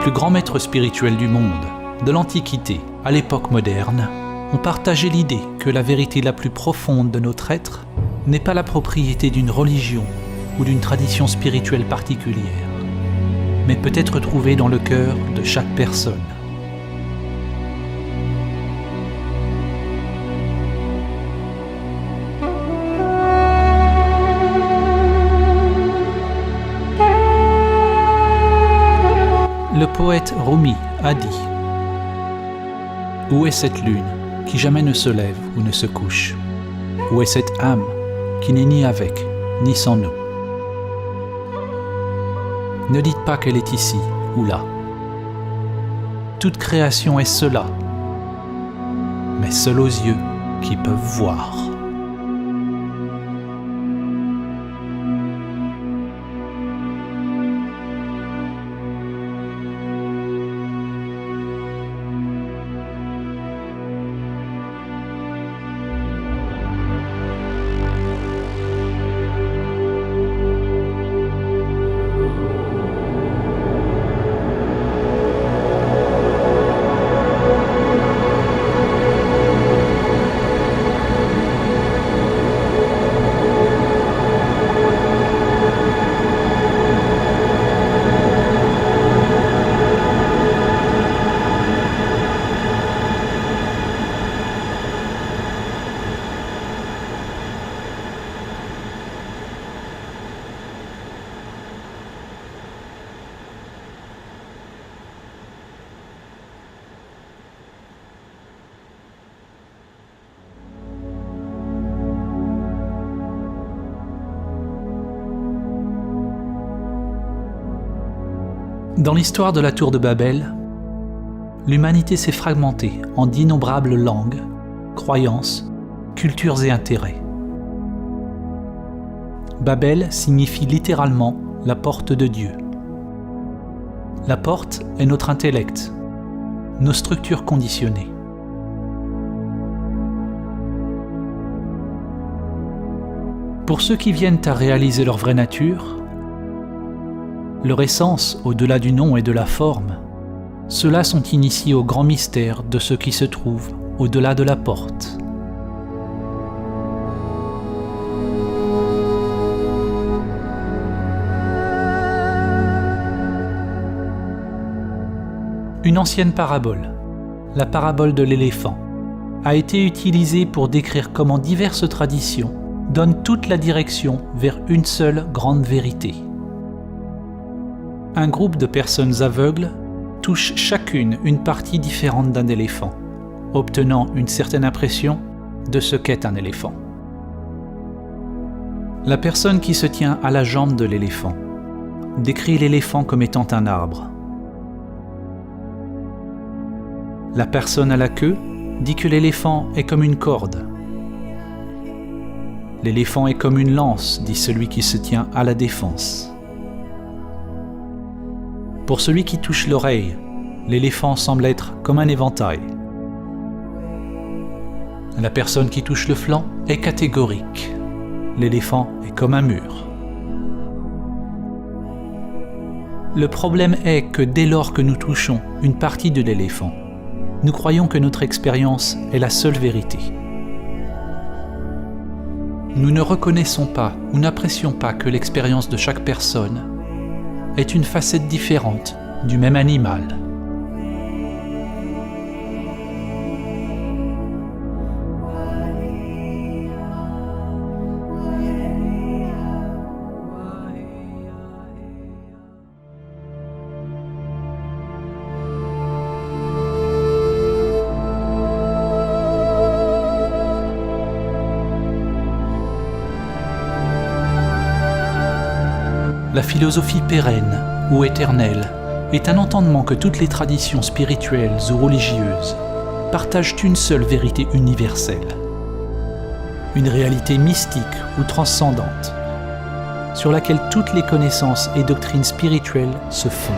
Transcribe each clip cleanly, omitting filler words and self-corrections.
plus grands maîtres spirituels du monde, de l'Antiquité à l'époque moderne, ont partagé l'idée que la vérité la plus profonde de notre être n'est pas la propriété d'une religion ou d'une tradition spirituelle particulière, mais peut être trouvée dans le cœur de chaque personne. Le poète Rumi a dit « Où est cette lune qui jamais ne se lève ou ne se couche? Où est cette âme qui n'est ni avec ni sans nous? Ne dites pas qu'elle est ici ou là. Toute création est cela, mais seul aux yeux qui peuvent voir. » Dans l'histoire de la tour de Babel, l'humanité s'est fragmentée en d'innombrables langues, croyances, cultures et intérêts. Babel signifie littéralement la porte de Dieu. La porte est notre intellect, nos structures conditionnées. Pour ceux qui viennent à réaliser leur vraie nature, leur essence au-delà du nom et de la forme, ceux-là sont initiés au grand mystère de ce qui se trouve au-delà de la porte. Une ancienne parabole, la parabole de l'éléphant, a été utilisée pour décrire comment diverses traditions donnent toute la direction vers une seule grande vérité. Un groupe de personnes aveugles touche chacune une partie différente d'un éléphant, obtenant une certaine impression de ce qu'est un éléphant. La personne qui se tient à la jambe de l'éléphant décrit l'éléphant comme étant un arbre. La personne à la queue dit que l'éléphant est comme une corde. L'éléphant est comme une lance, dit celui qui se tient à la défense. Pour celui qui touche l'oreille, l'éléphant semble être comme un éventail. La personne qui touche le flanc est catégorique. L'éléphant est comme un mur. Le problème est que dès lors que nous touchons une partie de l'éléphant, nous croyons que notre expérience est la seule vérité. Nous ne reconnaissons pas ou n'apprécions pas que l'expérience de chaque personne est une facette différente du même animal. La philosophie pérenne ou éternelle est un entendement que toutes les traditions spirituelles ou religieuses partagent une seule vérité universelle, une réalité mystique ou transcendante, sur laquelle toutes les connaissances et doctrines spirituelles se fondent.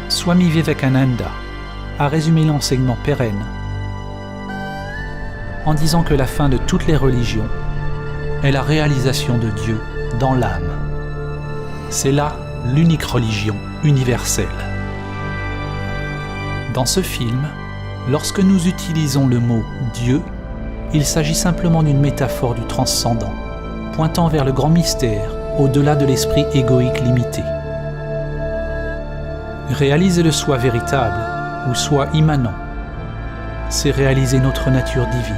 Swami Vivekananda a résumé l'enseignement pérenne en disant que la fin de toutes les religions est la réalisation de Dieu dans l'âme. C'est là l'unique religion universelle. Dans ce film, lorsque nous utilisons le mot « Dieu », il s'agit simplement d'une métaphore du transcendant, pointant vers le grand mystère au-delà de l'esprit égoïque limité. Réaliser le soi véritable ou soi immanent, c'est réaliser notre nature divine.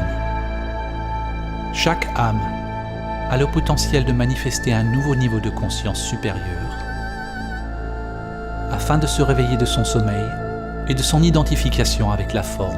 Chaque âme a le potentiel de manifester un nouveau niveau de conscience supérieure afin de se réveiller de son sommeil et de son identification avec la forme.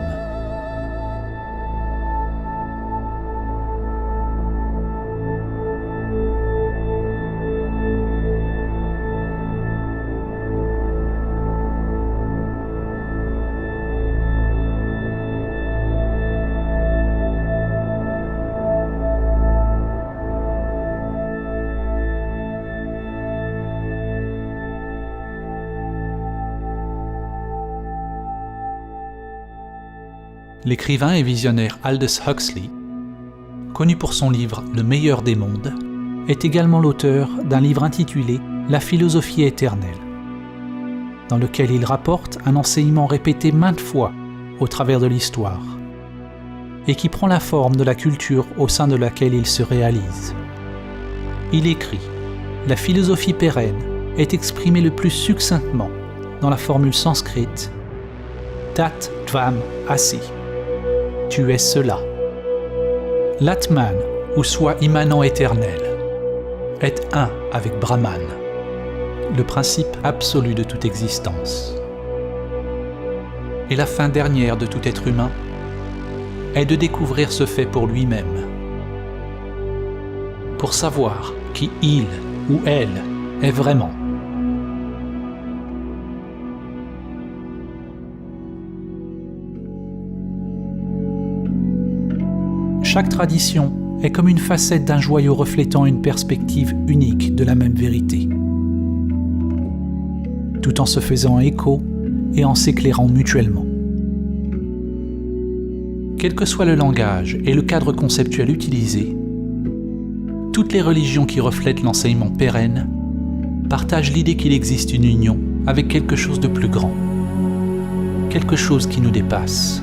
L'écrivain et visionnaire Aldous Huxley, connu pour son livre « Le meilleur des mondes », est également l'auteur d'un livre intitulé « La philosophie éternelle », dans lequel il rapporte un enseignement répété maintes fois au travers de l'histoire, et qui prend la forme de la culture au sein de laquelle il se réalise. Il écrit « La philosophie pérenne est exprimée le plus succinctement dans la formule sanskrite « Tat Tvam Asi ». Tu es cela. L'Atman, ou soi immanent éternel, est un avec Brahman, le principe absolu de toute existence. Et la fin dernière de tout être humain est de découvrir ce fait pour lui-même, pour savoir qui il ou elle est vraiment. Chaque tradition est comme une facette d'un joyau reflétant une perspective unique de la même vérité, tout en se faisant écho et en s'éclairant mutuellement. Quel que soit le langage et le cadre conceptuel utilisé, toutes les religions qui reflètent l'enseignement pérenne partagent l'idée qu'il existe une union avec quelque chose de plus grand, quelque chose qui nous dépasse.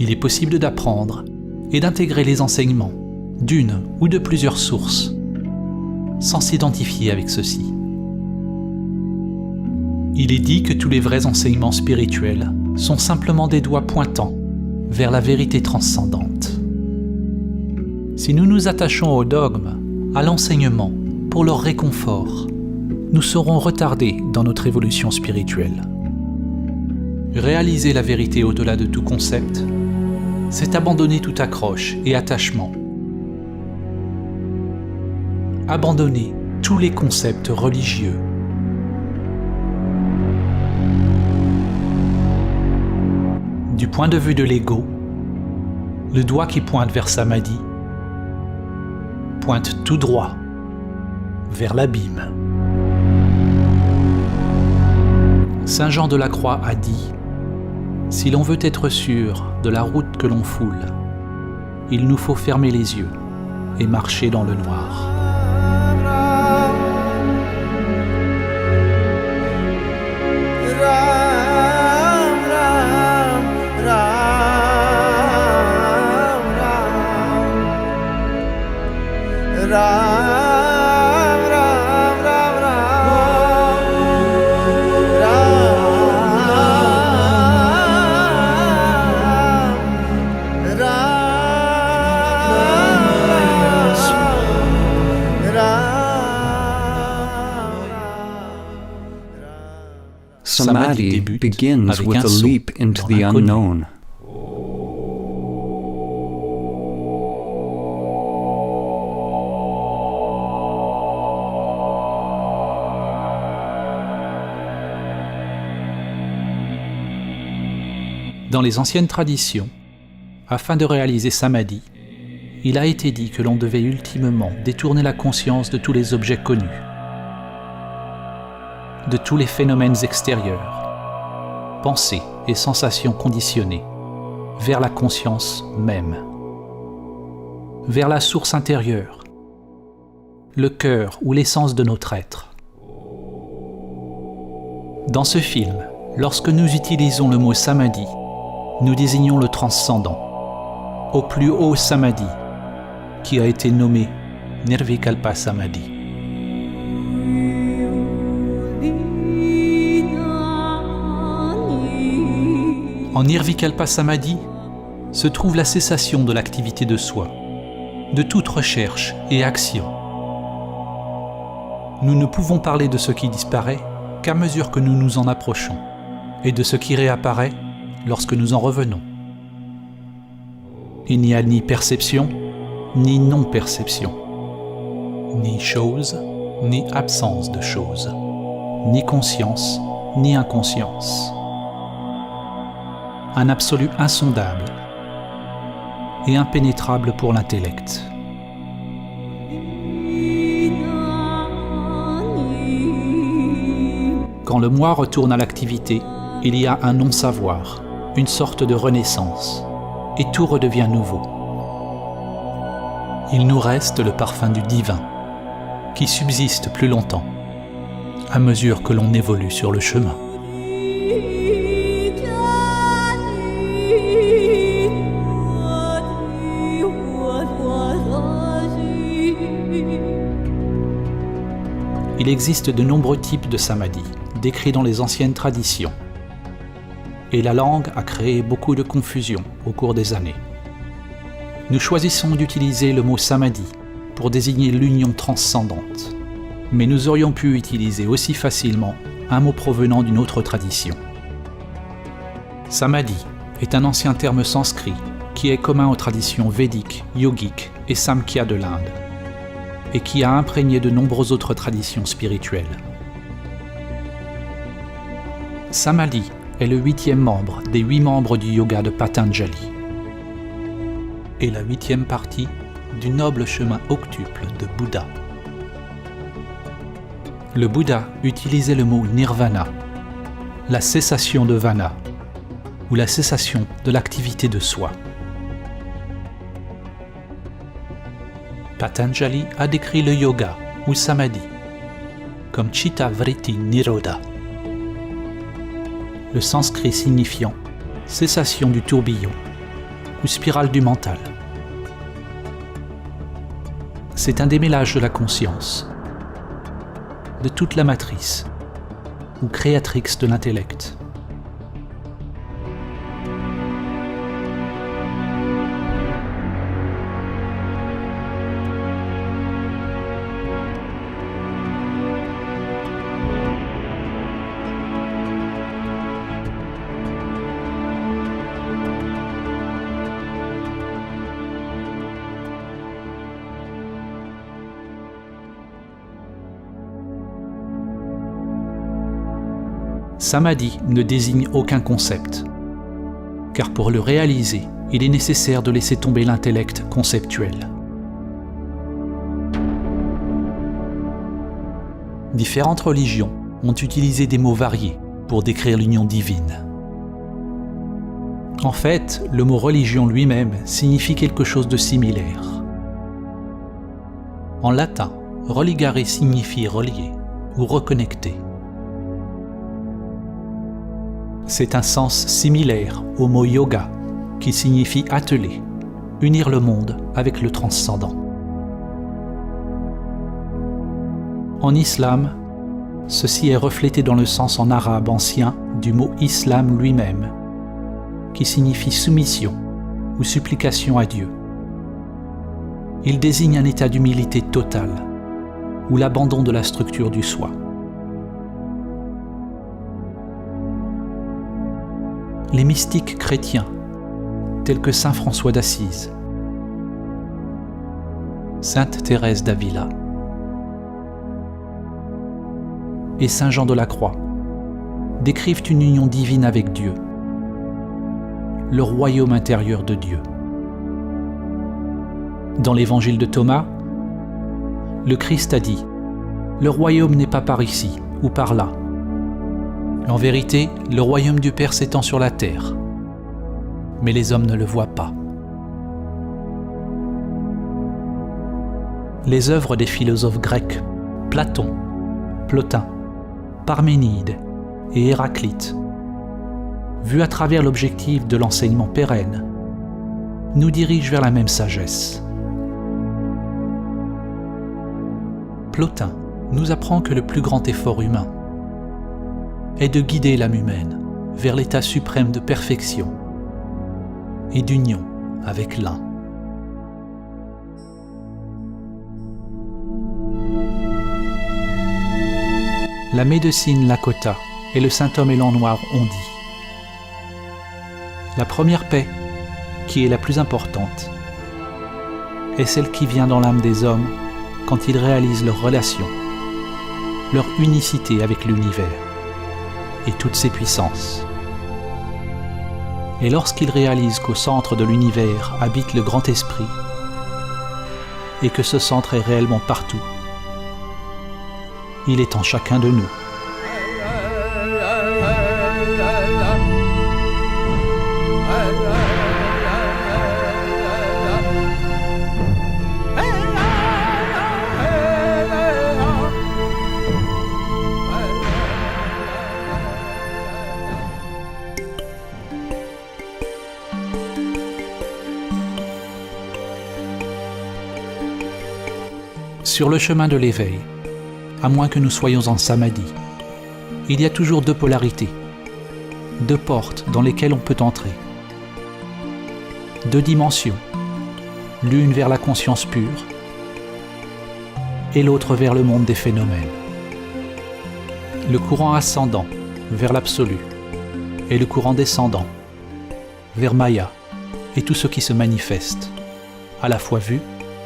Il est possible d'apprendre et d'intégrer les enseignements d'une ou de plusieurs sources, sans s'identifier avec ceux-ci. Il est dit que tous les vrais enseignements spirituels sont simplement des doigts pointant vers la vérité transcendante. Si nous nous attachons au dogme, à l'enseignement, pour leur réconfort, nous serons retardés dans notre évolution spirituelle. Réaliser la vérité au-delà de tout concept, c'est abandonner toute accroche et attachement. Abandonner tous les concepts religieux. Du point de vue de l'ego, le doigt qui pointe vers Samadhi pointe tout droit vers l'abîme. Saint Jean de la Croix a dit : si l'on veut être sûr de la route que l'on foule, il nous faut fermer les yeux et marcher dans le noir. Samadhi begins with a leap into the unknown. Dans les anciennes traditions, afin de réaliser Samadhi, il a été dit que l'on devait ultimement détourner la conscience de tous les objets connus, de tous les phénomènes extérieurs, pensées et sensations conditionnées, vers la conscience même, vers la source intérieure, le cœur ou l'essence de notre être. Dans ce film, lorsque nous utilisons le mot Samadhi, nous désignons le transcendant, au plus haut Samadhi, qui a été nommé Nirvikalpa Samadhi. En Nirvikalpa Samadhi se trouve la cessation de l'activité de soi, de toute recherche et action. Nous ne pouvons parler de ce qui disparaît qu'à mesure que nous nous en approchons, et de ce qui réapparaît lorsque nous en revenons. Il n'y a ni perception, ni non-perception, ni chose, ni absence de chose, ni conscience, ni inconscience. Un absolu insondable et impénétrable pour l'intellect. Quand le moi retourne à l'activité, il y a un non-savoir, une sorte de renaissance, et tout redevient nouveau. Il nous reste le parfum du divin, qui subsiste plus longtemps, à mesure que l'on évolue sur le chemin. Il existe de nombreux types de samadhi, décrits dans les anciennes traditions. Et la langue a créé beaucoup de confusion au cours des années. Nous choisissons d'utiliser le mot samadhi pour désigner l'union transcendante, mais nous aurions pu utiliser aussi facilement un mot provenant d'une autre tradition. Samadhi est un ancien terme sanskrit qui est commun aux traditions védiques, yogiques et samkhya de l'Inde, et qui a imprégné de nombreuses autres traditions spirituelles. Samadhi est le 8e membre des 8 membres du yoga de Patanjali et la 8e partie du noble chemin octuple de Bouddha. Le Bouddha utilisait le mot nirvana, la cessation de vana, ou la cessation de l'activité de soi. Patanjali a décrit le yoga ou samadhi comme Chitta Vritti Nirodha, le sanskrit signifiant cessation du tourbillon ou spirale du mental. C'est un démêlage de la conscience, de toute la matrice ou créatrix de l'intellect. Samadhi ne désigne aucun concept, car pour le réaliser, il est nécessaire de laisser tomber l'intellect conceptuel. Différentes religions ont utilisé des mots variés pour décrire l'union divine. En fait, le mot religion lui-même signifie quelque chose de similaire. En latin, religare signifie relier ou reconnecter. C'est un sens similaire au mot yoga, qui signifie atteler, unir le monde avec le transcendant. En islam, ceci est reflété dans le sens en arabe ancien du mot islam lui-même, qui signifie soumission ou supplication à Dieu. Il désigne un état d'humilité totale, ou l'abandon de la structure du soi. les mystiques chrétiens, tels que saint François d'Assise, sainte Thérèse d'Avila et saint Jean de la Croix, décrivent une union divine avec Dieu, le royaume intérieur de Dieu. Dans l'évangile de Thomas, le Christ a dit « Le royaume n'est pas par ici ou par là. En vérité, le royaume du Père s'étend sur la terre, mais les hommes ne le voient pas. » Les œuvres des philosophes grecs, Platon, Plotin, Parménide et Héraclite, vues à travers l'objectif de l'enseignement pérenne, nous dirigent vers la même sagesse. Plotin nous apprend que le plus grand effort humain est de guider l'âme humaine vers l'état suprême de perfection et d'union avec l'un. La médecine Lakota et le saint homme élan noir ont dit « La première paix, qui est la plus importante, est celle qui vient dans l'âme des hommes quand ils réalisent leur relation, leur unicité avec l'univers et toutes ses puissances. Et lorsqu'ils réalisent qu'au centre de l'univers habite le grand esprit et que ce centre est réellement partout, il est en chacun de nous. » Sur le chemin de l'éveil, à moins que nous soyons en samadhi, il y a toujours deux polarités, deux portes dans lesquelles on peut entrer, deux dimensions, l'une vers la conscience pure et l'autre vers le monde des phénomènes. Le courant ascendant vers l'absolu et le courant descendant vers Maya et tout ce qui se manifeste, à la fois vu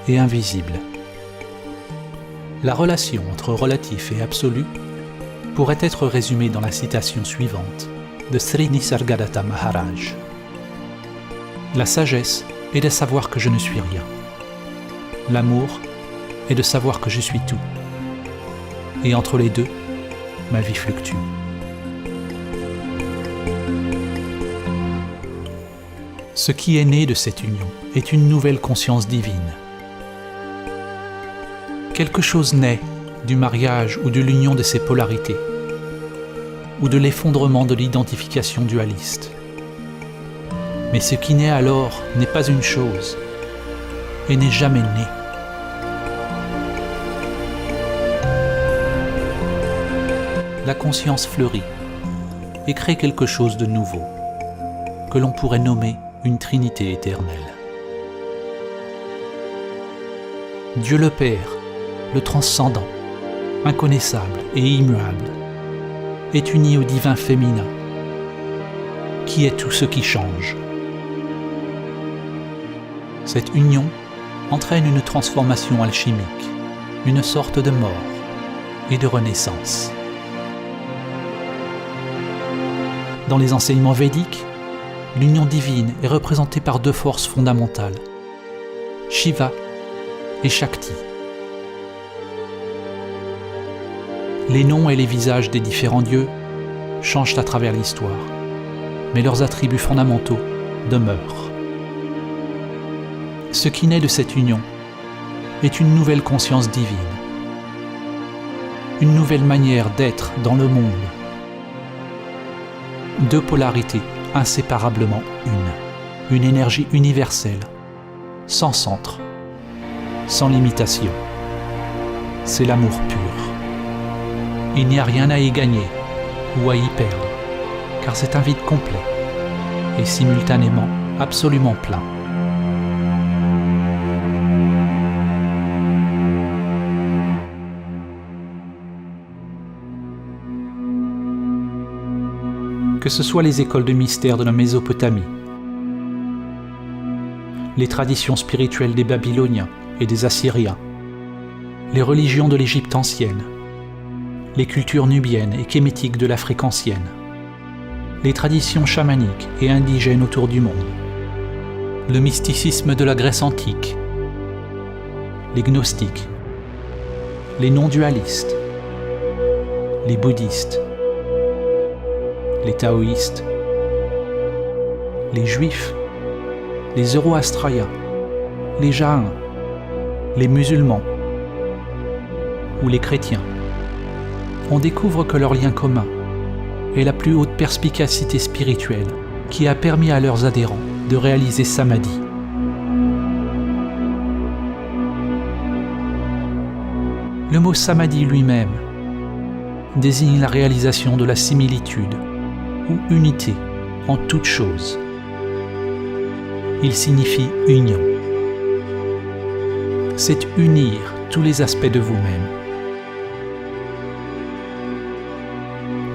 et invisible. La relation entre relatif et absolu pourrait être résumée dans la citation suivante de Sri Nisargadatta Maharaj. La sagesse est de savoir que je ne suis rien. L'amour est de savoir que je suis tout. Et entre les deux, ma vie fluctue. Ce qui est né de cette union est une nouvelle conscience divine. Quelque chose naît du mariage ou de l'union de ces polarités, ou de l'effondrement de l'identification dualiste. Mais ce qui naît alors n'est pas une chose, et n'est jamais né. La conscience fleurit et crée quelque chose de nouveau, que l'on pourrait nommer une Trinité éternelle. Dieu le Père, le transcendant, inconnaissable et immuable, est uni au divin féminin, qui est tout ce qui change. Cette union entraîne une transformation alchimique, une sorte de mort et de renaissance. Dans les enseignements védiques, l'union divine est représentée par deux forces fondamentales, Shiva et Shakti. Les noms et les visages des différents dieux changent à travers l'histoire, mais leurs attributs fondamentaux demeurent. Ce qui naît de cette union est une nouvelle conscience divine, une nouvelle manière d'être dans le monde. Deux polarités inséparablement une énergie universelle, sans centre, sans limitation. C'est l'amour pur. Il n'y a rien à y gagner ou à y perdre, car c'est un vide complet et simultanément absolument plein. que ce soit les écoles de mystère de la Mésopotamie, les traditions spirituelles des Babyloniens et des Assyriens, les religions de l'Égypte ancienne, les cultures nubiennes et kémétiques de l'Afrique ancienne, les traditions chamaniques et indigènes autour du monde, le mysticisme de la Grèce antique, les gnostiques, les non-dualistes, les bouddhistes, les taoïstes, les juifs, les zoroastriens, les jaïns, les musulmans ou les chrétiens. On découvre que leur lien commun est la plus haute perspicacité spirituelle qui a permis à leurs adhérents de réaliser Samadhi. Le mot Samadhi lui-même désigne la réalisation de la similitude ou unité en toute chose. Il signifie union. C'est unir tous les aspects de vous-même.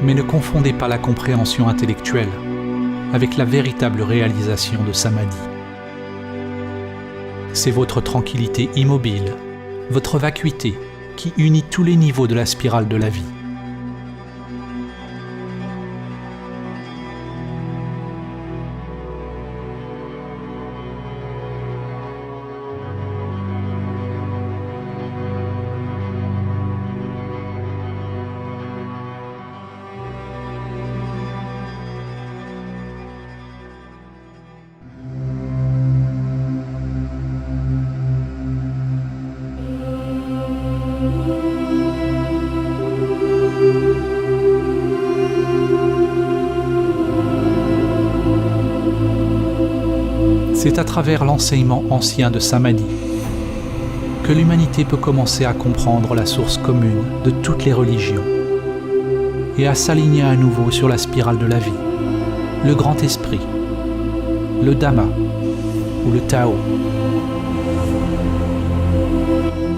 Mais ne confondez pas la compréhension intellectuelle avec la véritable réalisation de Samadhi. C'est votre tranquillité immobile, votre vacuité qui unit tous les niveaux de la spirale de la vie. C'est à travers l'enseignement ancien de Samadhi que l'humanité peut commencer à comprendre la source commune de toutes les religions et à s'aligner à nouveau sur la spirale de la vie, le grand esprit, le Dhamma ou le Tao.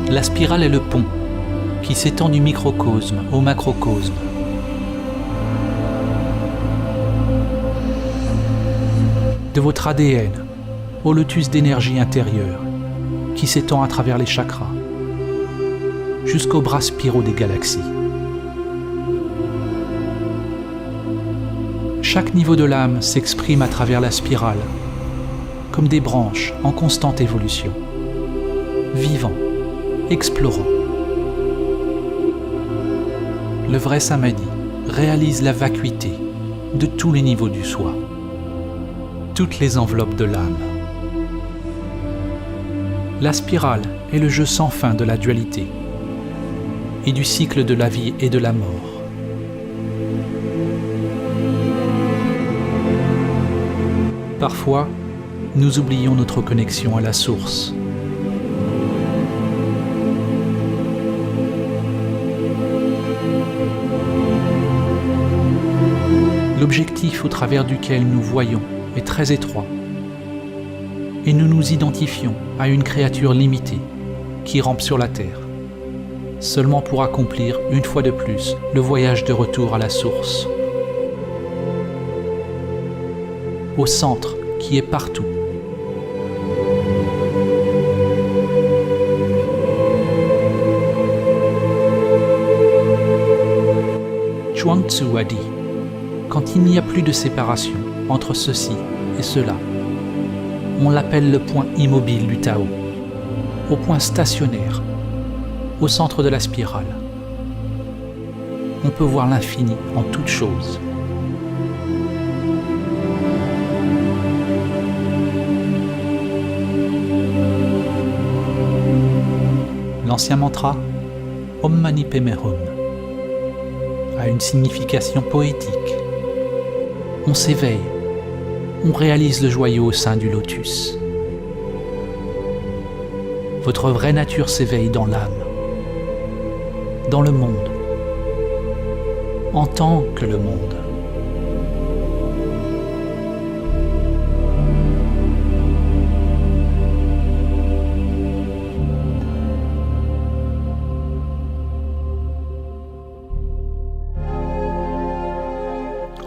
La spirale est le pont qui s'étend du microcosme au macrocosme. De votre ADN au lotus d'énergie intérieure qui s'étend à travers les chakras jusqu'aux bras spiraux des galaxies. Chaque niveau de l'âme s'exprime à travers la spirale comme des branches en constante évolution, vivant, explorant. Le vrai Samadhi réalise la vacuité de tous les niveaux du soi, toutes les enveloppes de l'âme. La spirale est le jeu sans fin de la dualité et du cycle de la vie et de la mort. Parfois, nous oublions notre connexion à la source. L'objectif au travers duquel nous voyons est très étroit et nous nous identifions à une créature limitée qui rampe sur la terre, seulement pour accomplir une fois de plus le voyage de retour à la source, au centre qui est partout. Chuang Tzu a dit: quand il n'y a plus de séparation entre ceci et cela, on l'appelle le point immobile du Tao, au point stationnaire, au centre de la spirale. On peut voir l'infini en toute chose. L'ancien mantra Om Mani Padme Hum a une signification poétique. On s'éveille, on réalise le joyau au sein du lotus. Votre vraie nature s'éveille dans l'âme, dans le monde, en tant que le monde.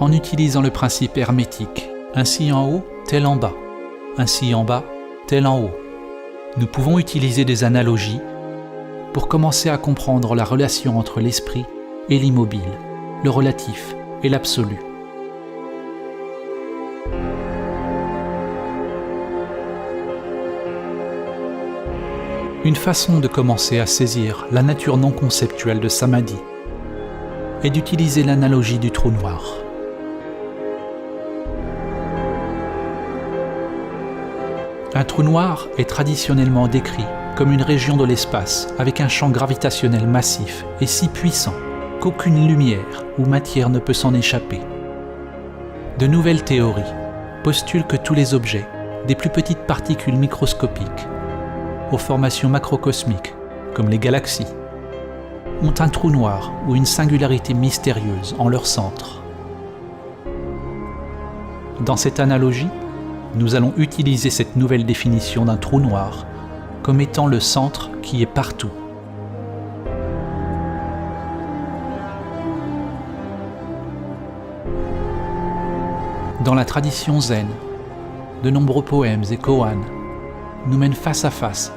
en utilisant le principe hermétique, ainsi en haut, tel en bas, ainsi en bas, tel en haut. Nous pouvons utiliser des analogies pour commencer à comprendre la relation entre l'esprit et l'immobile, le relatif et l'absolu. Une façon de commencer à saisir la nature non conceptuelle de Samadhi est d'utiliser l'analogie du trou noir. Un trou noir est traditionnellement décrit comme une région de l'espace avec un champ gravitationnel massif et si puissant qu'aucune lumière ou matière ne peut s'en échapper. De nouvelles théories postulent que tous les objets, des plus petites particules microscopiques aux formations macrocosmiques, comme les galaxies, ont un trou noir ou une singularité mystérieuse en leur centre. Dans cette analogie, nous allons utiliser cette nouvelle définition d'un trou noir comme étant le centre qui est partout. Dans la tradition zen, de nombreux poèmes et koans nous mènent face à face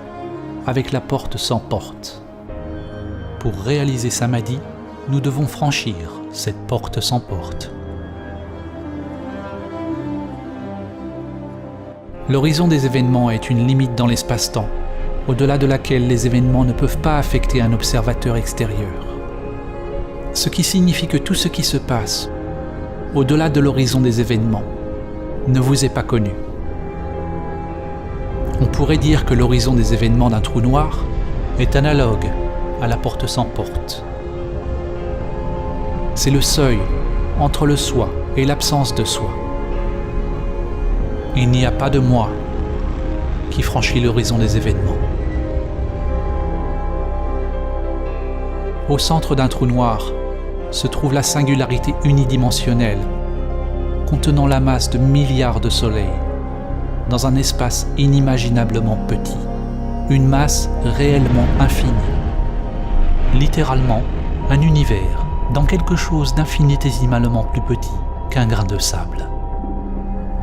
avec la porte sans porte. Pour réaliser Samadhi, nous devons franchir cette porte sans porte. L'horizon des événements est une limite dans l'espace-temps, au-delà de laquelle les événements ne peuvent pas affecter un observateur extérieur. Ce qui signifie que tout ce qui se passe, au-delà de l'horizon des événements, ne vous est pas connu. On pourrait dire que l'horizon des événements d'un trou noir est analogue à la porte sans porte. C'est le seuil entre le soi et l'absence de soi. Il n'y a pas de moi qui franchit l'horizon des événements. Au centre d'un trou noir se trouve la singularité unidimensionnelle, contenant la masse de milliards de soleils, dans un espace inimaginablement petit, une masse réellement infinie. Littéralement, un univers dans quelque chose d'infinitésimalement plus petit qu'un grain de sable.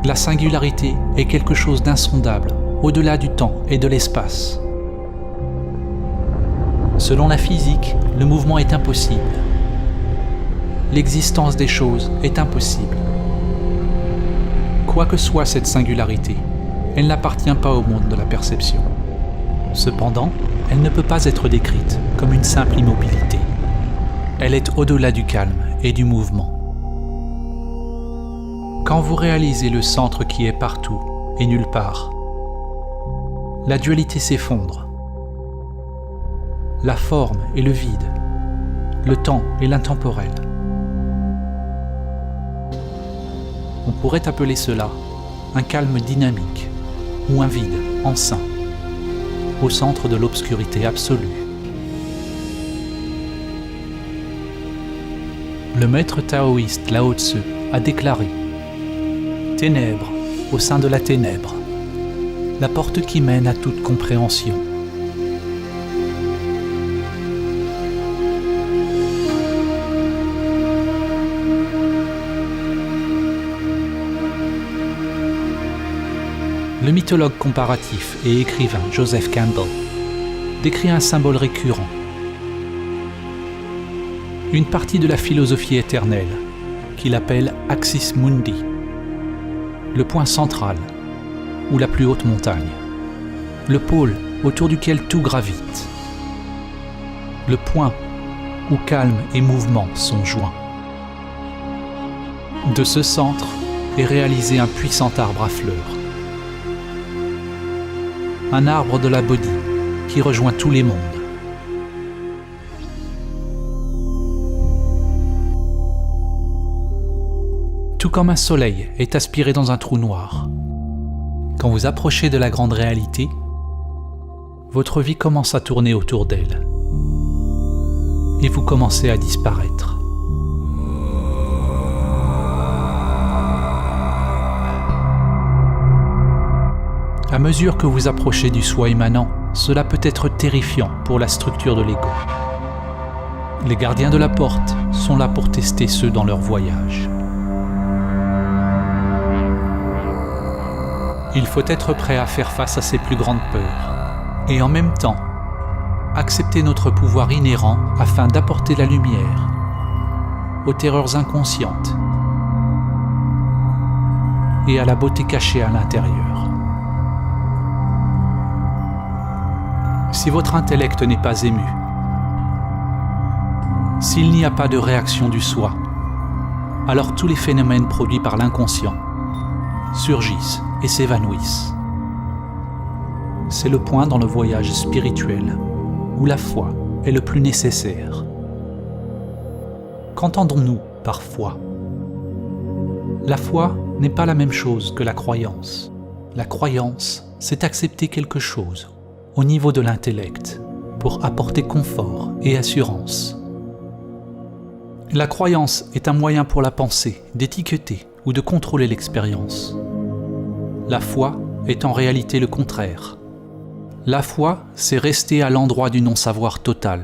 La singularité est quelque chose d'insondable, au-delà du temps et de l'espace. Selon la physique, le mouvement est impossible. L'existence des choses est impossible. Quoi que soit cette singularité, elle n'appartient pas au monde de la perception. Cependant, elle ne peut pas être décrite comme une simple immobilité. Elle est au-delà du calme et du mouvement. Quand vous réalisez le centre qui est partout et nulle part, la dualité s'effondre. La forme et le vide, le temps et l'intemporel. On pourrait appeler cela un calme dynamique ou un vide enceint, au centre de l'obscurité absolue. Le maître taoïste Lao Tzu a déclaré « Ténèbres au sein de la ténèbre, la porte qui mène à toute compréhension. » Le mythologue comparatif et écrivain Joseph Campbell décrit un symbole récurrent, une partie de la philosophie éternelle qu'il appelle Axis Mundi, le point central ou la plus haute montagne, le pôle autour duquel tout gravite, le point où calme et mouvement sont joints. De ce centre est réalisé un puissant arbre à fleurs, un arbre de la Bodhi qui rejoint tous les mondes. Tout comme un soleil est aspiré dans un trou noir. Quand vous approchez de la grande réalité, votre vie commence à tourner autour d'elle. Et vous commencez à disparaître. À mesure que vous approchez du soi immanent, cela peut être terrifiant pour la structure de l'ego. Les gardiens de la porte sont là pour tester ceux dans leur voyage. Il faut être prêt à faire face à ses plus grandes peurs et en même temps accepter notre pouvoir inhérent afin d'apporter la lumière aux terreurs inconscientes et à la beauté cachée à l'intérieur. Si votre intellect n'est pas ému, s'il n'y a pas de réaction du soi, alors tous les phénomènes produits par l'inconscient surgissent et s'évanouissent. C'est le point dans le voyage spirituel où la foi est le plus nécessaire. Qu'entendons-nous par foi ? La foi n'est pas la même chose que la croyance. La croyance, c'est accepter quelque chose au niveau de l'intellect pour apporter confort et assurance. La croyance est un moyen pour la pensée d'étiqueter ou de contrôler l'expérience. La foi est en réalité le contraire. La foi, c'est rester à l'endroit du non-savoir total.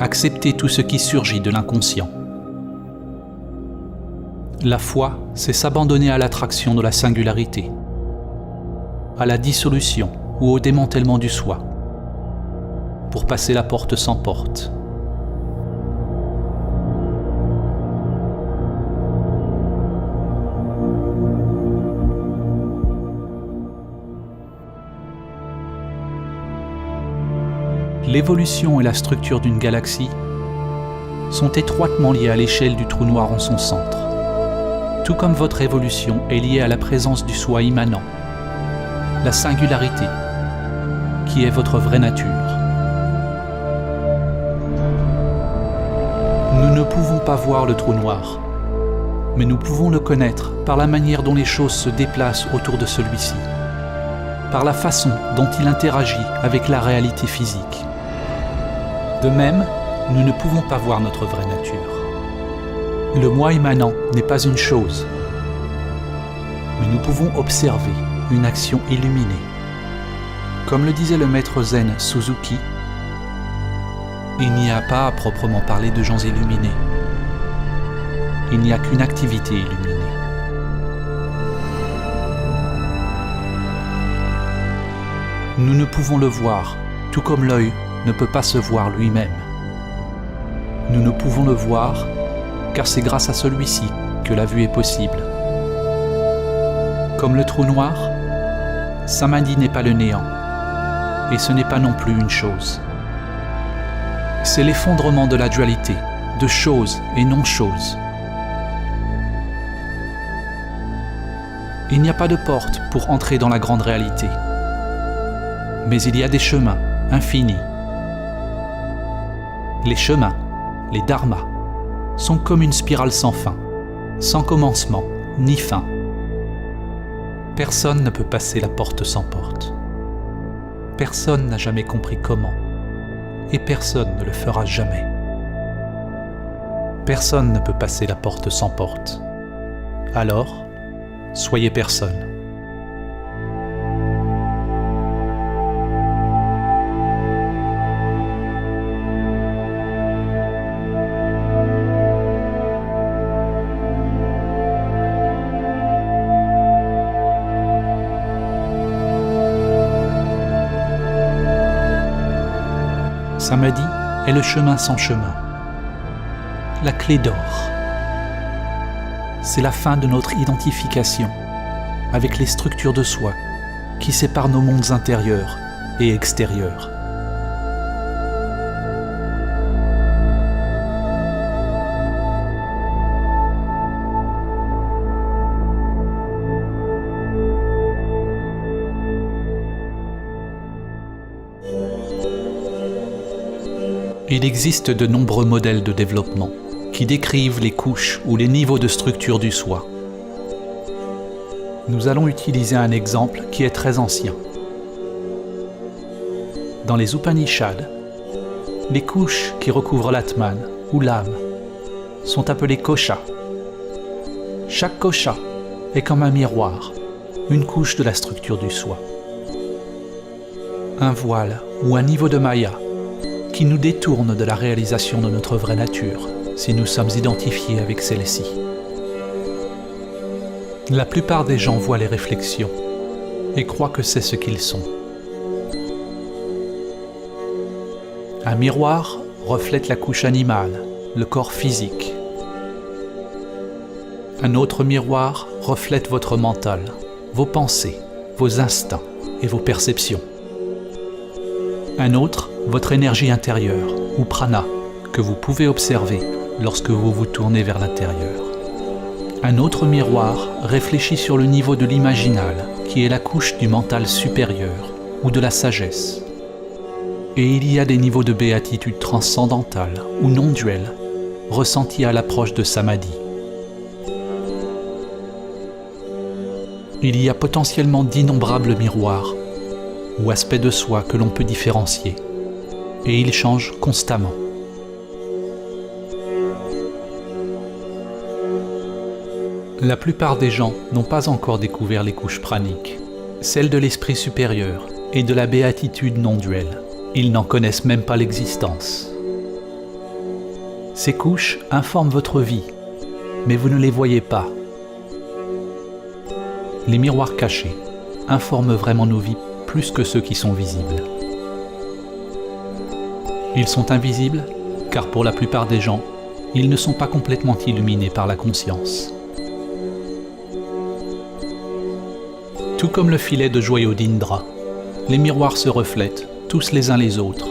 Accepter tout ce qui surgit de l'inconscient. La foi, c'est s'abandonner à l'attraction de la singularité, à la dissolution ou au démantèlement du soi, pour passer la porte sans porte. L'évolution et la structure d'une galaxie sont étroitement liées à l'échelle du trou noir en son centre, tout comme votre évolution est liée à la présence du soi immanent, la singularité, qui est votre vraie nature. Nous ne pouvons pas voir le trou noir, mais nous pouvons le connaître par la manière dont les choses se déplacent autour de celui-ci, par la façon dont il interagit avec la réalité physique. De même, nous ne pouvons pas voir notre vraie nature. Le moi immanent n'est pas une chose, mais nous pouvons observer une action illuminée. Comme le disait le maître zen Suzuki, il n'y a pas à proprement parler de gens illuminés. Il n'y a qu'une activité illuminée. Nous ne pouvons le voir, tout comme l'œil ne peut pas se voir lui-même. Nous ne pouvons le voir car c'est grâce à celui-ci que la vue est possible. Comme le trou noir, Samadhi n'est pas le néant, et ce n'est pas non plus une chose. C'est l'effondrement de la dualité, de choses et non-choses. Il n'y a pas de porte pour entrer dans la grande réalité, mais il y a des chemins infinis. Les chemins, les dharmas, sont comme une spirale sans fin, sans commencement ni fin. Personne ne peut passer la porte sans porte. Personne n'a jamais compris comment, et personne ne le fera jamais. Personne ne peut passer la porte sans porte. Alors, soyez personne. Samadhi est le chemin sans chemin, la clé d'or. C'est la fin de notre identification avec les structures de soi qui séparent nos mondes intérieurs et extérieurs. Il existe de nombreux modèles de développement qui décrivent les couches ou les niveaux de structure du soi. Nous allons utiliser un exemple qui est très ancien. Dans les Upanishads, les couches qui recouvrent l'Atman ou l'âme sont appelées koshas. Chaque kosha est comme un miroir, une couche de la structure du soi. Un voile ou un niveau de maya qui nous détourne de la réalisation de notre vraie nature si nous sommes identifiés avec celle-ci. La plupart des gens voient les réflexions et croient que c'est ce qu'ils sont. Un miroir reflète la couche animale, le corps physique. Un autre miroir reflète votre mental, vos pensées, vos instincts et vos perceptions. Un autre, votre énergie intérieure, ou prana, que vous pouvez observer lorsque vous vous tournez vers l'intérieur. Un autre miroir réfléchit sur le niveau de l'imaginal, qui est la couche du mental supérieur, ou de la sagesse. Et il y a des niveaux de béatitude transcendantale, ou non-duelle, ressentis à l'approche de Samadhi. Il y a potentiellement d'innombrables miroirs, ou aspects de soi que l'on peut différencier, et ils changent constamment. La plupart des gens n'ont pas encore découvert les couches praniques, celles de l'esprit supérieur et de la béatitude non-duelle. Ils n'en connaissent même pas l'existence. Ces couches informent votre vie, mais vous ne les voyez pas. Les miroirs cachés informent vraiment nos vies plus que ceux qui sont visibles. Ils sont invisibles car pour la plupart des gens, ils ne sont pas complètement illuminés par la conscience. Tout comme le filet de joyaux d'Indra, les miroirs se reflètent tous les uns les autres,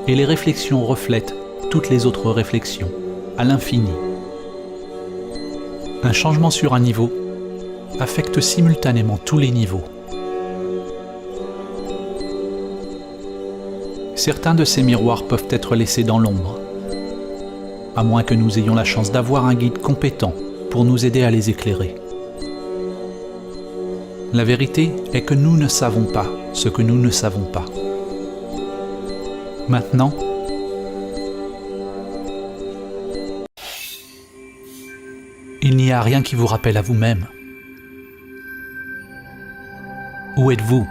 et les réflexions reflètent toutes les autres réflexions, à l'infini. Un changement sur un niveau affecte simultanément tous les niveaux. Certains de ces miroirs peuvent être laissés dans l'ombre, à moins que nous ayons la chance d'avoir un guide compétent pour nous aider à les éclairer. La vérité est que nous ne savons pas ce que nous ne savons pas. Maintenant, il n'y a rien qui vous rappelle à vous-même. Où êtes-vous?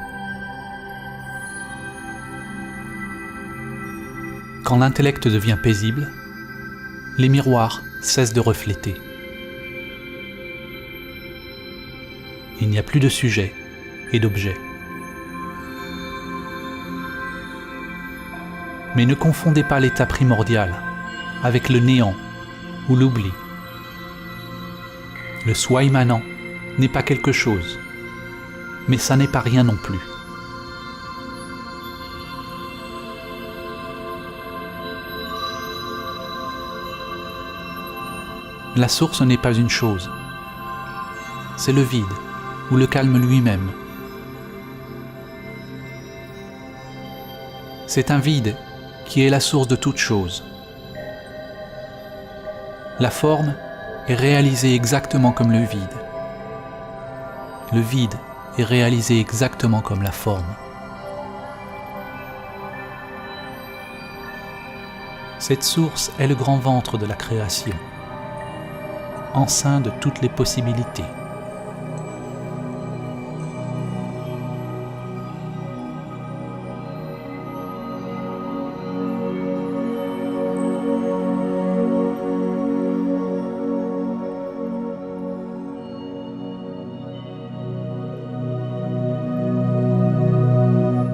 Quand l'intellect devient paisible, les miroirs cessent de refléter. Il n'y a plus de sujet et d'objet. Mais ne confondez pas l'état primordial avec le néant ou l'oubli. Le soi immanent n'est pas quelque chose, mais ça n'est pas rien non plus. La source n'est pas une chose, c'est le vide ou le calme lui-même. C'est un vide qui est la source de toute chose. La forme est réalisée exactement comme le vide. Le vide est réalisé exactement comme la forme. Cette source est le grand ventre de la création, enceint de toutes les possibilités.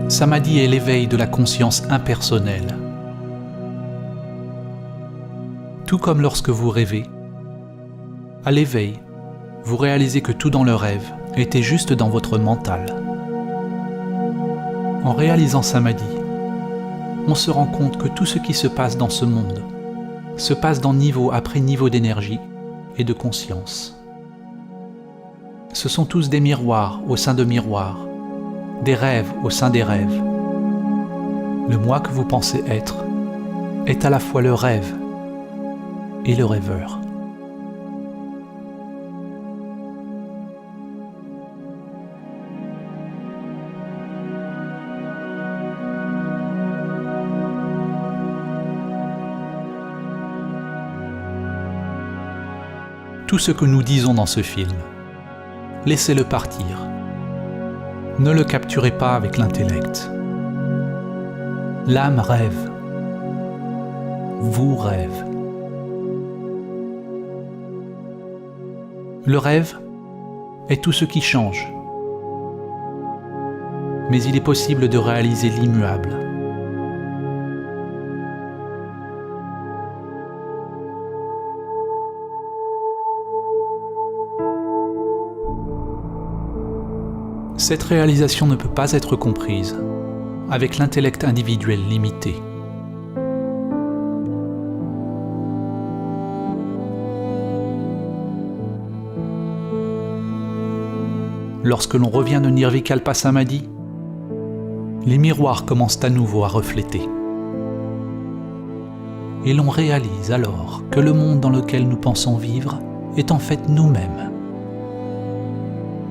Samadhi est l'éveil de la conscience impersonnelle. Tout comme lorsque vous rêvez, à l'éveil, vous réalisez que tout dans le rêve était juste dans votre mental. En réalisant Samadhi, on se rend compte que tout ce qui se passe dans ce monde se passe dans niveau après niveau d'énergie et de conscience. Ce sont tous des miroirs au sein de miroirs, des rêves au sein des rêves. Le moi que vous pensez être est à la fois le rêve et le rêveur. Tout ce que nous disons dans ce film, laissez-le partir. Ne le capturez pas avec l'intellect. L'âme rêve. Vous rêve. Le rêve est tout ce qui change. Mais il est possible de réaliser l'immuable. Cette réalisation ne peut pas être comprise avec l'intellect individuel limité. Lorsque l'on revient de Nirvikalpa Samadhi, les miroirs commencent à nouveau à refléter. Et l'on réalise alors que le monde dans lequel nous pensons vivre est en fait nous-mêmes.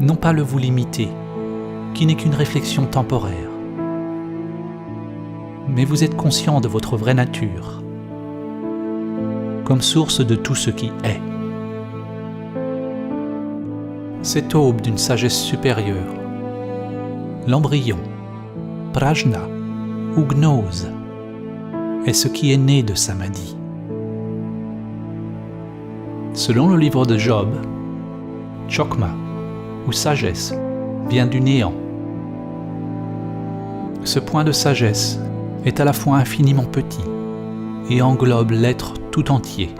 Non pas le vous limité, qui n'est qu'une réflexion temporaire. Mais vous êtes conscient de votre vraie nature, comme source de tout ce qui est. Cette aube d'une sagesse supérieure, l'embryon, prajna ou gnose, est ce qui est né de Samadhi. Selon le livre de Job, chokma ou sagesse vient du néant. Ce point de sagesse est à la fois infiniment petit et englobe l'être tout entier,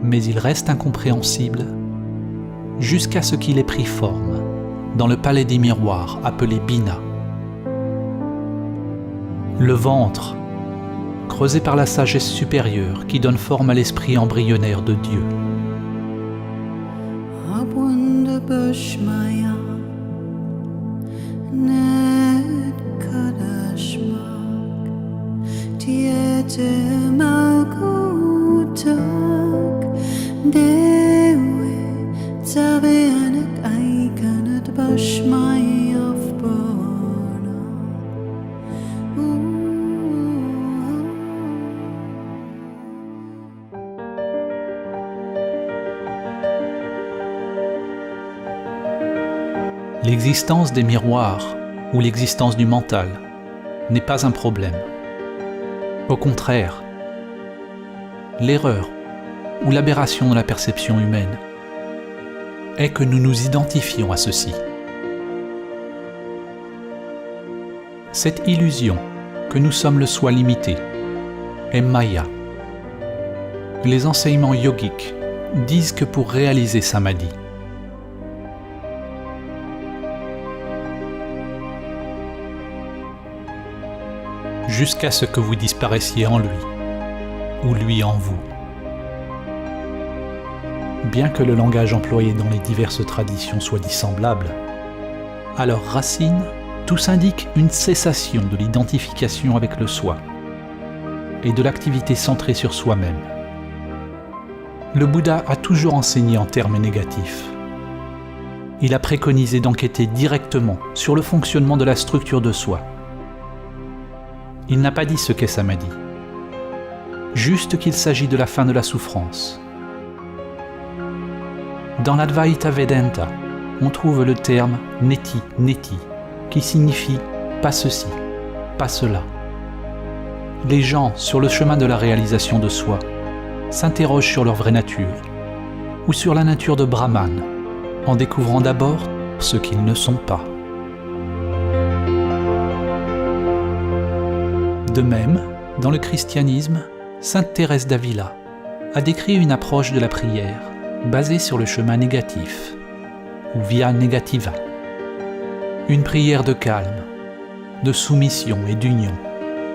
mais il reste incompréhensible jusqu'à ce qu'il ait pris forme dans le palais des miroirs appelé Bina. Le ventre, creusé par la sagesse supérieure qui donne forme à l'esprit embryonnaire de Dieu. L'existence des miroirs ou l'existence du mental n'est pas un problème. Au contraire, l'erreur ou l'aberration de la perception humaine est que nous nous identifions à ceci. Cette illusion que nous sommes le soi limité est Maya. Les enseignements yogiques disent que pour réaliser Samadhi, jusqu'à ce que vous disparaissiez en lui, ou lui en vous. Bien que le langage employé dans les diverses traditions soit dissemblable, à leur racine, tous indiquent une cessation de l'identification avec le soi et de l'activité centrée sur soi-même. Le Bouddha a toujours enseigné en termes négatifs. Il a préconisé d'enquêter directement sur le fonctionnement de la structure de soi. Il n'a pas dit ce qu'est Samadhi, juste qu'il s'agit de la fin de la souffrance. Dans l'Advaita Vedanta, on trouve le terme neti, neti, qui signifie pas ceci, pas cela. Les gens, sur le chemin de la réalisation de soi, s'interrogent sur leur vraie nature, ou sur la nature de Brahman, en découvrant d'abord ce qu'ils ne sont pas. De même, dans le christianisme, Sainte Thérèse d'Avila a décrit une approche de la prière basée sur le chemin négatif, ou via negativa. Une prière de calme, de soumission et d'union,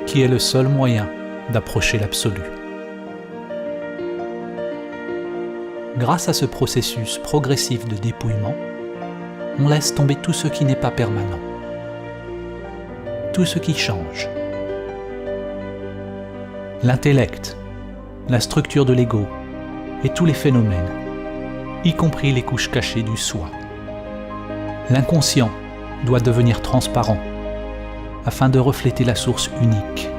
qui est le seul moyen d'approcher l'absolu. Grâce à ce processus progressif de dépouillement, on laisse tomber tout ce qui n'est pas permanent, tout ce qui change. L'intellect, la structure de l'ego et tous les phénomènes, y compris les couches cachées du soi. L'inconscient doit devenir transparent afin de refléter la source unique.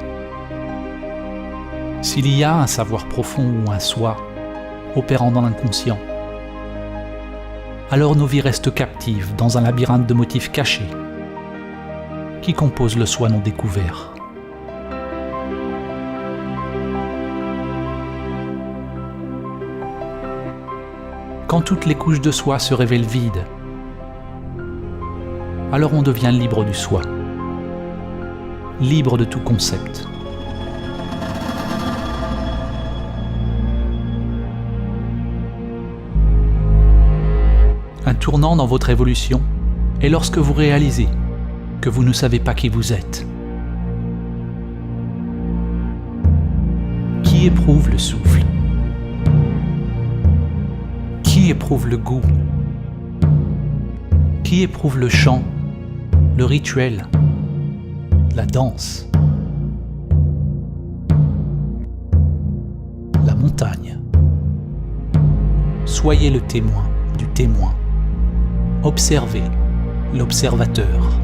S'il y a un savoir profond ou un soi opérant dans l'inconscient, alors nos vies restent captives dans un labyrinthe de motifs cachés qui composent le soi non découvert. Quand toutes les couches de soi se révèlent vides alors on devient libre du soi, libre de tout concept. Un tournant dans votre évolution est lorsque vous réalisez que vous ne savez pas qui vous êtes. Qui éprouve le souffle? Qui éprouve le goût? Qui éprouve le chant, le rituel, la danse, la montagne? Soyez le témoin du témoin. Observez l'observateur.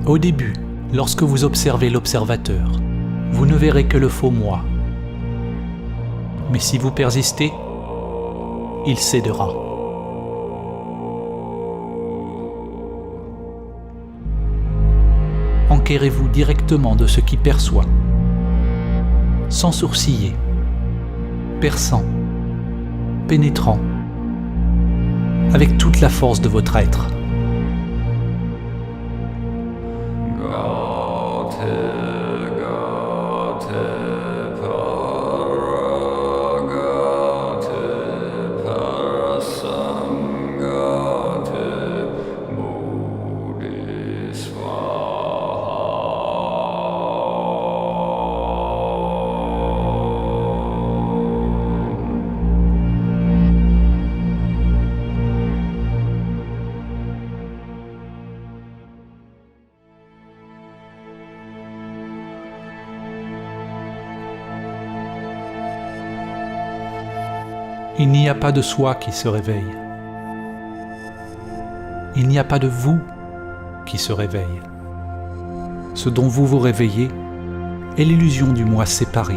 Au début, lorsque vous observez l'observateur, vous ne verrez que le faux moi. Mais si vous persistez, il cédera. Enquérez-vous directement de ce qui perçoit, sans sourciller, perçant, pénétrant, avec toute la force de votre être. Il n'y a pas de soi qui se réveille. Il n'y a pas de vous qui se réveille. Ce dont vous vous réveillez est l'illusion du moi séparé,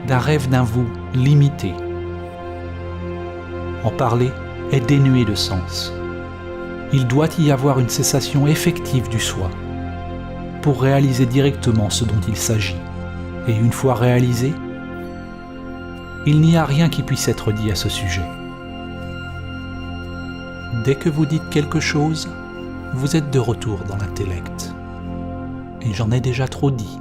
d'un rêve d'un vous limité. En parler est dénué de sens. Il doit y avoir une cessation effective du soi pour réaliser directement ce dont il s'agit. Et une fois réalisé, il n'y a rien qui puisse être dit à ce sujet. Dès que vous dites quelque chose, vous êtes de retour dans l'intellect. Et j'en ai déjà trop dit.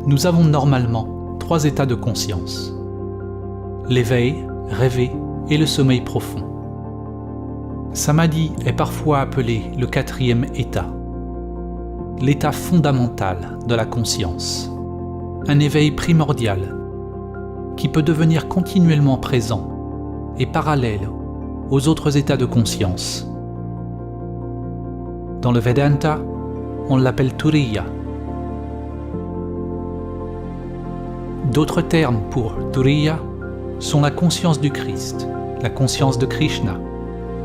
Nous avons normalement 3 états de conscience. L'éveil, rêver et le sommeil profond. Samadhi est parfois appelé le 4e état, l'état fondamental de la conscience, un éveil primordial qui peut devenir continuellement présent et parallèle aux autres états de conscience. Dans le Vedanta, on l'appelle Turiya. D'autres termes pour Turiya sont la conscience du Christ, la conscience de Krishna,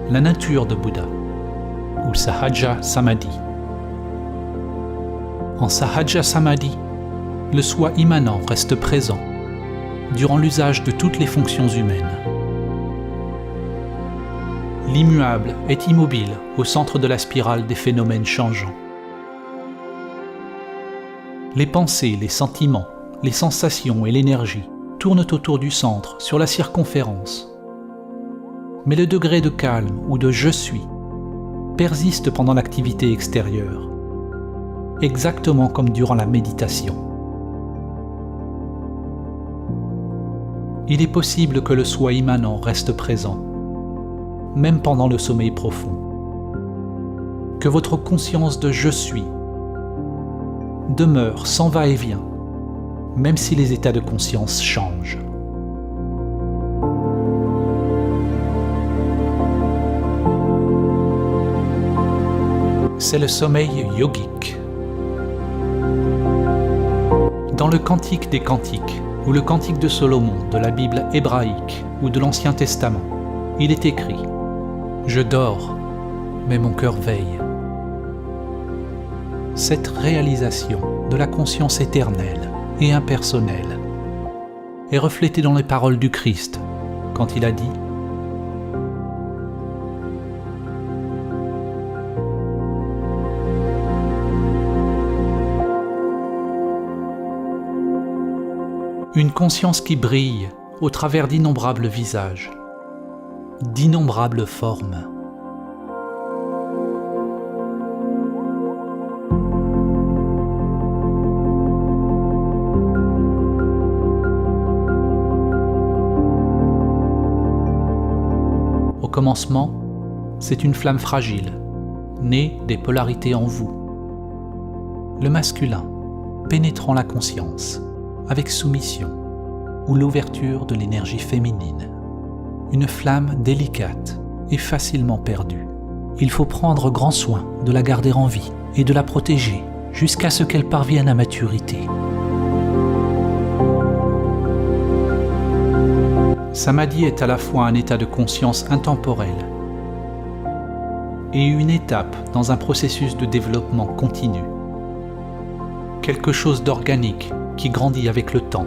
la nature de Bouddha, ou Sahaja Samadhi. En Sahaja Samadhi, le soi immanent reste présent durant l'usage de toutes les fonctions humaines. L'immuable est immobile au centre de la spirale des phénomènes changeants. Les pensées, les sentiments, les sensations et l'énergie tournent autour du centre, sur la circonférence. Mais le degré de calme ou de « je suis » persiste pendant l'activité extérieure, exactement comme durant la méditation. Il est possible que le soi immanent reste présent, même pendant le sommeil profond. Que votre conscience de « je suis » demeure sans va-et-vient, même si les états de conscience changent. C'est le sommeil yogique. Dans le Cantique des Cantiques, ou le Cantique de Solomon de la Bible hébraïque ou de l'Ancien Testament, il est écrit « Je dors, mais mon cœur veille ». Cette réalisation de la conscience éternelle et impersonnelle est reflétée dans les paroles du Christ quand il a dit « Une conscience qui brille au travers d'innombrables visages, d'innombrables formes. Au commencement, c'est une flamme fragile, née des polarités en vous. Le masculin, pénétrant la conscience, avec soumission, ou l'ouverture de l'énergie féminine. Une flamme délicate et facilement perdue. Il faut prendre grand soin de la garder en vie et de la protéger jusqu'à ce qu'elle parvienne à maturité. Samadhi est à la fois un état de conscience intemporel et une étape dans un processus de développement continu. Quelque chose d'organique qui grandit avec le temps.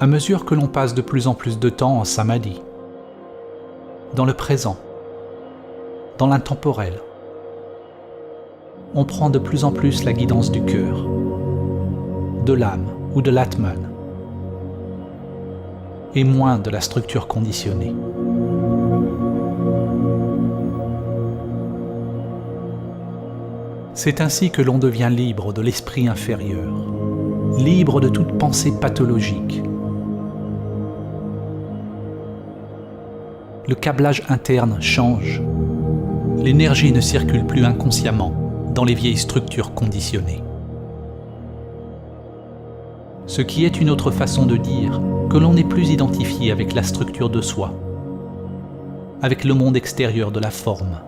À mesure que l'on passe de plus en plus de temps en samadhi, dans le présent, dans l'intemporel, on prend de plus en plus la guidance du cœur, de l'âme ou de l'atman, et moins de la structure conditionnée. C'est ainsi que l'on devient libre de l'esprit inférieur, libre de toute pensée pathologique. Le câblage interne change. L'énergie ne circule plus inconsciemment dans les vieilles structures conditionnées. Ce qui est une autre façon de dire que l'on n'est plus identifié avec la structure de soi, avec le monde extérieur de la forme.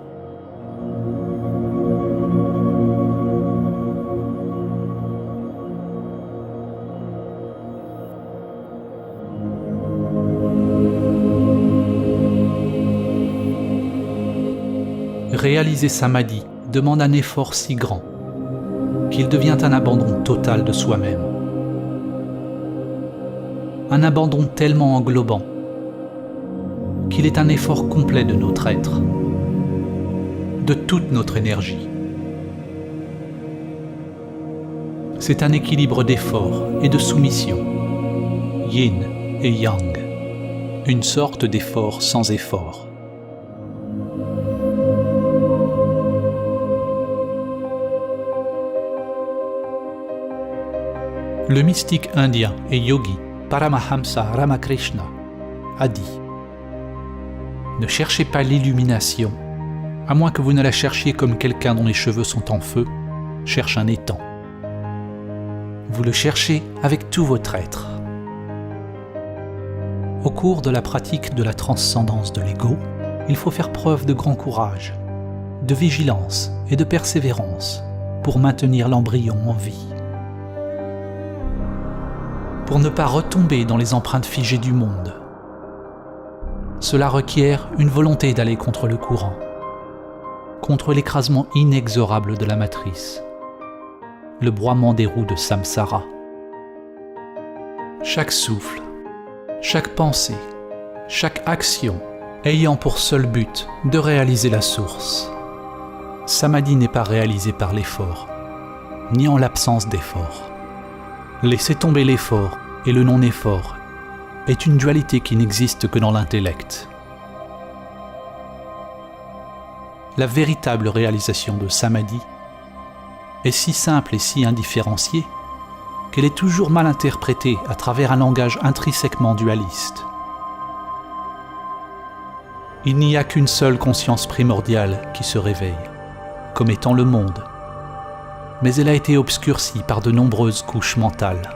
Réaliser samadhi demande un effort si grand qu'il devient un abandon total de soi-même. Un abandon tellement englobant qu'il est un effort complet de notre être, de toute notre énergie. C'est un équilibre d'effort et de soumission, yin et yang, une sorte d'effort sans effort. Le mystique indien et yogi Paramahamsa Ramakrishna a dit « Ne cherchez pas l'illumination, à moins que vous ne la cherchiez comme quelqu'un dont les cheveux sont en feu, cherche un étang. Vous le cherchez avec tout votre être. » Au cours de la pratique de la transcendance de l'ego, il faut faire preuve de grand courage, de vigilance et de persévérance pour maintenir l'embryon en vie. Pour ne pas retomber dans les empreintes figées du monde. Cela requiert une volonté d'aller contre le courant, contre l'écrasement inexorable de la matrice, le broiement des roues de samsara. Chaque souffle, chaque pensée, chaque action ayant pour seul but de réaliser la source. Samadhi n'est pas réalisé par l'effort, ni en l'absence d'effort. Laisser tomber l'effort et le non-effort est une dualité qui n'existe que dans l'intellect. La véritable réalisation de samadhi est si simple et si indifférenciée qu'elle est toujours mal interprétée à travers un langage intrinsèquement dualiste. Il n'y a qu'une seule conscience primordiale qui se réveille, comme étant le monde, mais elle a été obscurcie par de nombreuses couches mentales.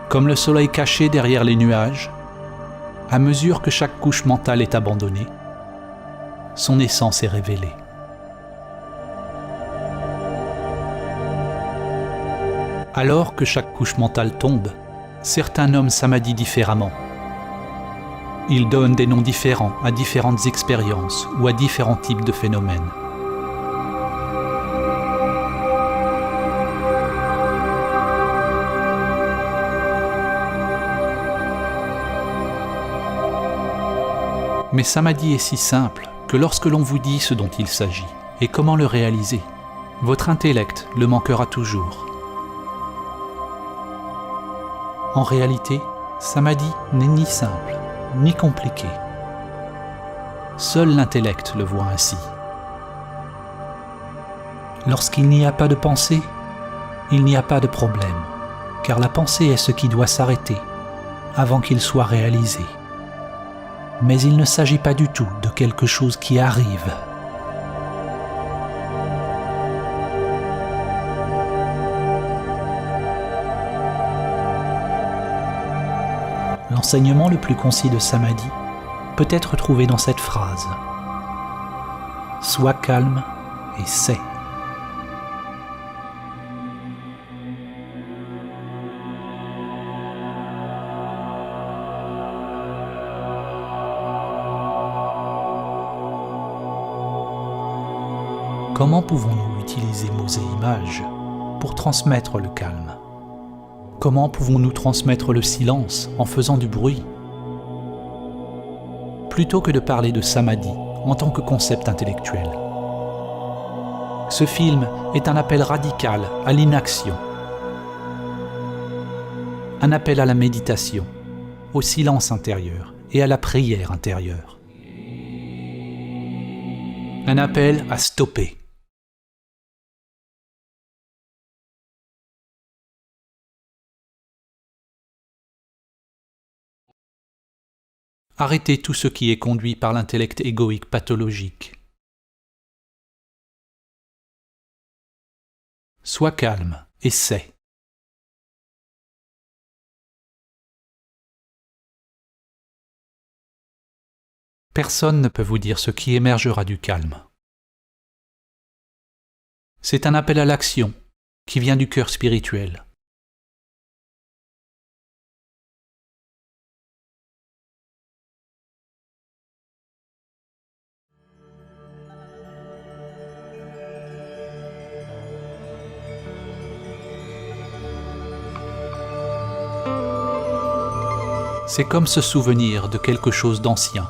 Comme le soleil caché derrière les nuages, à mesure que chaque couche mentale est abandonnée, son essence est révélée. Alors que chaque couche mentale tombe, certains nomment samadhi différemment. Ils donnent des noms différents à différentes expériences ou à différents types de phénomènes. Mais samadhi est si simple que lorsque l'on vous dit ce dont il s'agit et comment le réaliser, votre intellect le manquera toujours. En réalité, Samadhi n'est ni simple, ni compliqué. Seul l'intellect le voit ainsi. Lorsqu'il n'y a pas de pensée, il n'y a pas de problème, car la pensée est ce qui doit s'arrêter avant qu'il soit réalisé. Mais il ne s'agit pas du tout de quelque chose qui arrive. L'enseignement le plus concis de Samadhi peut être trouvé dans cette phrase. Sois calme et sais. Comment pouvons-nous utiliser mots et images pour transmettre le calme ? Comment pouvons-nous transmettre le silence en faisant du bruit ? Plutôt que de parler de Samadhi en tant que concept intellectuel. Ce film est un appel radical à l'inaction, un appel à la méditation, au silence intérieur et à la prière intérieure. Un appel à stopper. Arrêtez tout ce qui est conduit par l'intellect égoïque pathologique. Sois calme et sais. Personne ne peut vous dire ce qui émergera du calme. C'est un appel à l'action qui vient du cœur spirituel. C'est comme se souvenir de quelque chose d'ancien.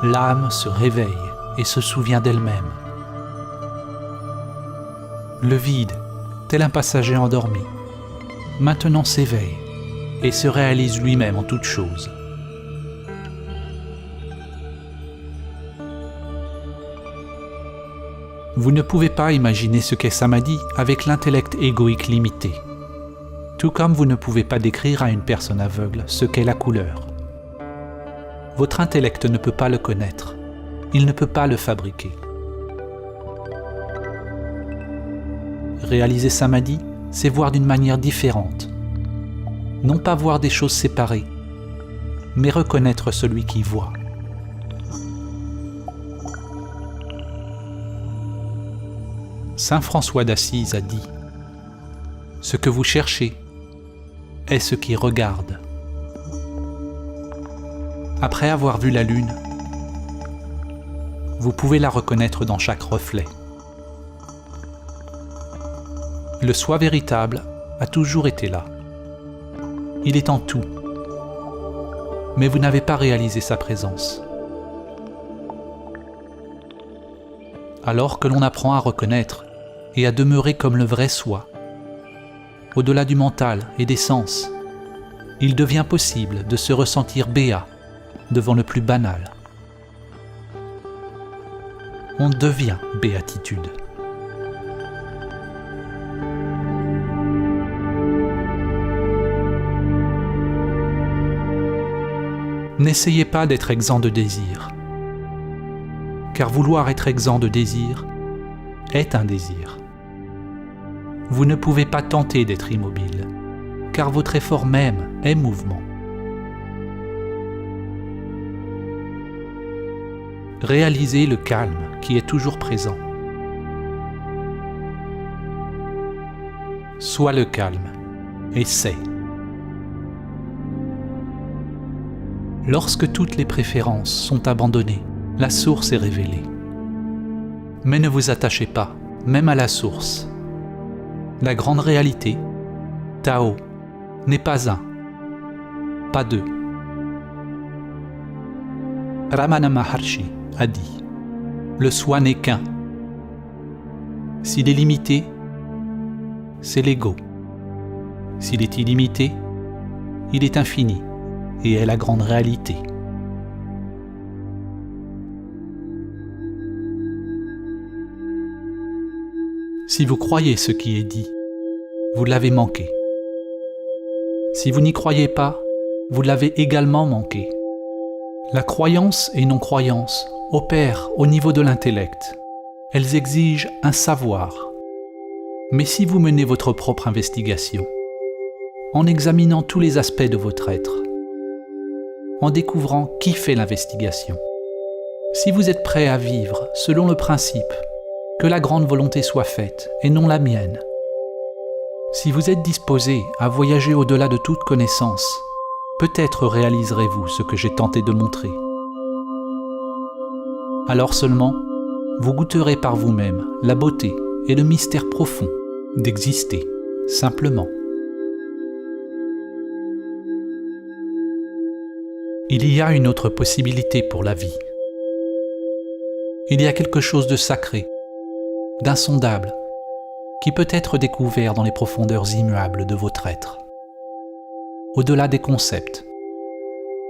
L'âme se réveille et se souvient d'elle-même. Le vide, tel un passager endormi, maintenant s'éveille et se réalise lui-même en toute chose. Vous ne pouvez pas imaginer ce qu'est Samadhi avec l'intellect égoïque limité. Tout comme vous ne pouvez pas décrire à une personne aveugle ce qu'est la couleur. Votre intellect ne peut pas le connaître, il ne peut pas le fabriquer. Réaliser Samadhi, c'est voir d'une manière différente. Non pas voir des choses séparées, mais reconnaître celui qui voit. Saint François d'Assise a dit « Ce que vous cherchez est ce qui regarde. » Après avoir vu la lune, vous pouvez la reconnaître dans chaque reflet. Le soi véritable a toujours été là. Il est en tout. Mais vous n'avez pas réalisé sa présence. Alors que l'on apprend à reconnaître et à demeurer comme le vrai soi, au-delà du mental et des sens, il devient possible de se ressentir béat devant le plus banal. On devient béatitude. N'essayez pas d'être exempt de désir, car vouloir être exempt de désir est un désir. Vous ne pouvez pas tenter d'être immobile, car votre effort même est mouvement. Réalisez le calme qui est toujours présent. Sois le calme et sais. Lorsque toutes les préférences sont abandonnées, la source est révélée. Mais ne vous attachez pas, même à la source. La grande réalité, Tao, n'est pas un, pas deux. Ramana Maharshi a dit « Le soi n'est qu'un ». S'il est limité, c'est l'ego. S'il est illimité, il est infini et est la grande réalité. Si vous croyez ce qui est dit, vous l'avez manqué. Si vous n'y croyez pas, vous l'avez également manqué. La croyance et non-croyance opèrent au niveau de l'intellect. Elles exigent un savoir. Mais si vous menez votre propre investigation, en examinant tous les aspects de votre être, en découvrant qui fait l'investigation, si vous êtes prêt à vivre selon le principe que la grande volonté soit faite et non la mienne, si vous êtes disposé à voyager au-delà de toute connaissance, peut-être réaliserez-vous ce que j'ai tenté de montrer. Alors seulement, vous goûterez par vous-même la beauté et le mystère profond d'exister, simplement. Il y a une autre possibilité pour la vie. Il y a quelque chose de sacré, d'insondable, qui peut être découvert dans les profondeurs immuables de votre être. Au-delà des concepts,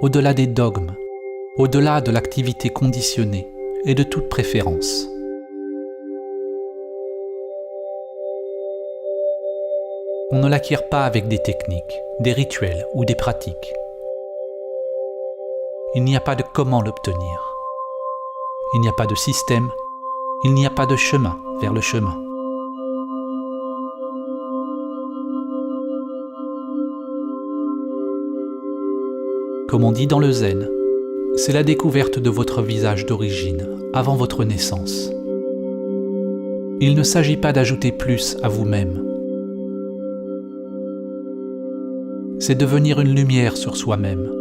au-delà des dogmes, au-delà de l'activité conditionnée et de toute préférence. On ne l'acquiert pas avec des techniques, des rituels ou des pratiques. Il n'y a pas de comment l'obtenir. Il n'y a pas de système, il n'y a pas de chemin vers le chemin. Comme on dit dans le zen, c'est la découverte de votre visage d'origine, avant votre naissance. Il ne s'agit pas d'ajouter plus à vous-même. C'est devenir une lumière sur soi-même.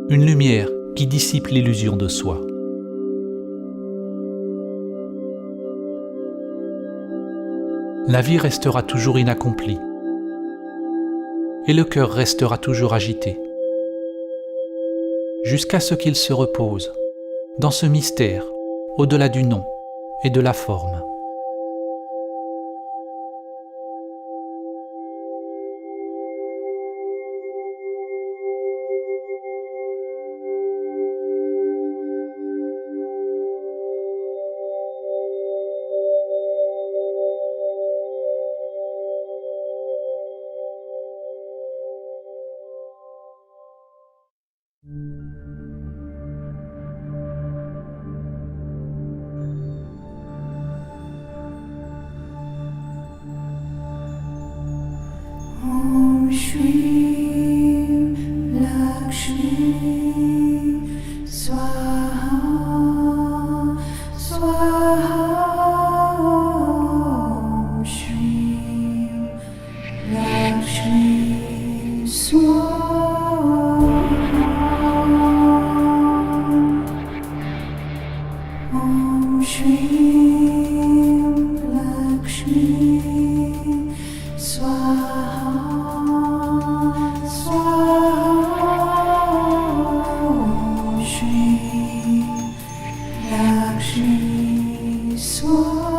Une lumière qui dissipe l'illusion de soi. La vie restera toujours inaccomplie. Et le cœur restera toujours agité. Jusqu'à ce qu'il se repose, dans ce mystère, au-delà du nom et de la forme. Om Shri Lakshmi Swaha Swaha Om Shri Lakshmi Swaha Om Shri Lakshmi Swaha Shri Lakshmi Swaha